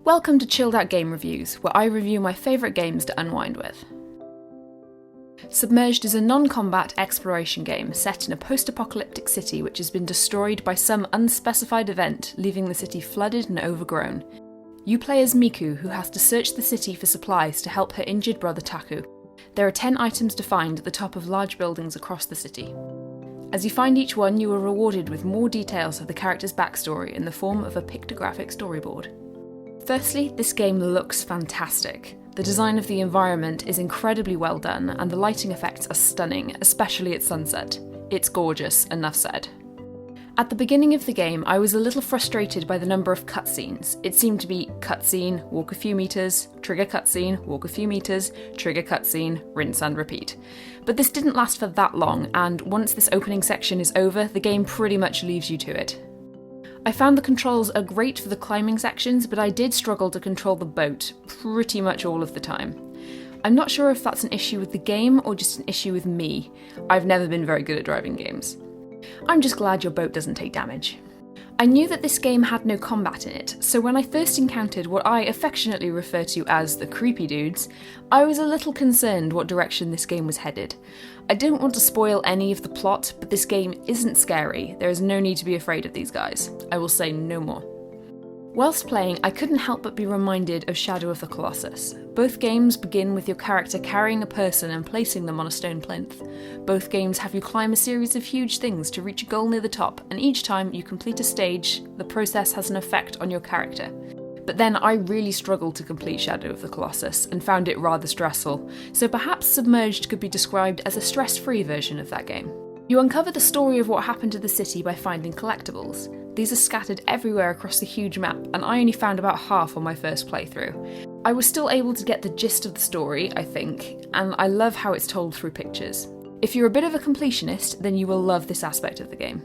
Welcome to Chilled Out Game Reviews, where I review my favourite games to unwind with. Submerged is a non-combat exploration game set in a post-apocalyptic city which has been destroyed by some unspecified event, leaving the city flooded and overgrown. You play as Miku, who has to search the city for supplies to help her injured brother Taku. There are 10 items to find at the top of large buildings across the city. As you find each one, you are rewarded with more details of the character's backstory in the form of a pictographic storyboard. Firstly, this game looks fantastic. The design of the environment is incredibly well done, and the lighting effects are stunning, especially at sunset. It's gorgeous, enough said. At the beginning of the game, I was a little frustrated by the number of cutscenes. It seemed to be cutscene, walk a few meters, trigger cutscene, walk a few meters, trigger cutscene, rinse and repeat. But this didn't last for that long, and once this opening section is over, the game pretty much leaves you to it. I found the controls are great for the climbing sections, but I did struggle to control the boat pretty much all of the time. I'm not sure if that's an issue with the game or just an issue with me. I've never been very good at driving games. I'm just glad your boat doesn't take damage. I knew that this game had no combat in it, so when I first encountered what I affectionately refer to as the creepy dudes, I was a little concerned what direction this game was headed. I didn't want to spoil any of the plot, but this game isn't scary. There is no need to be afraid of these guys. I will say no more. Whilst playing, I couldn't help but be reminded of Shadow of the Colossus. Both games begin with your character carrying a person and placing them on a stone plinth. Both games have you climb a series of huge things to reach a goal near the top, and each time you complete a stage, the process has an effect on your character. But then I really struggled to complete Shadow of the Colossus and found it rather stressful, so perhaps Submerged could be described as a stress-free version of that game. You uncover the story of what happened to the city by finding collectibles. These are scattered everywhere across the huge map, and I only found about half on my first playthrough. I was still able to get the gist of the story, I think, and I love how it's told through pictures. If you're a bit of a completionist, then you will love this aspect of the game.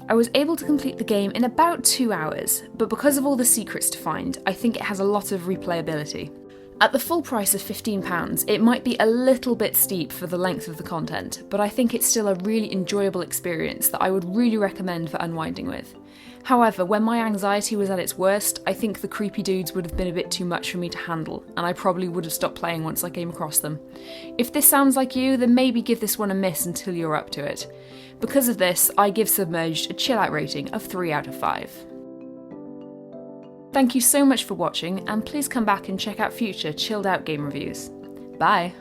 I was able to complete the game in about 2 hours, but because of all the secrets to find, I think it has a lot of replayability. At the full price of £15, it might be a little bit steep for the length of the content, but I think it's still a really enjoyable experience that I would really recommend for unwinding with. However, when my anxiety was at its worst, I think the creepy dudes would have been a bit too much for me to handle, and I probably would have stopped playing once I came across them. If this sounds like you, then maybe give this one a miss until you're up to it. Because of this, I give Submerged a chill out rating of 3 out of 5. Thank you so much for watching, and please come back and check out future chilled out game reviews. Bye!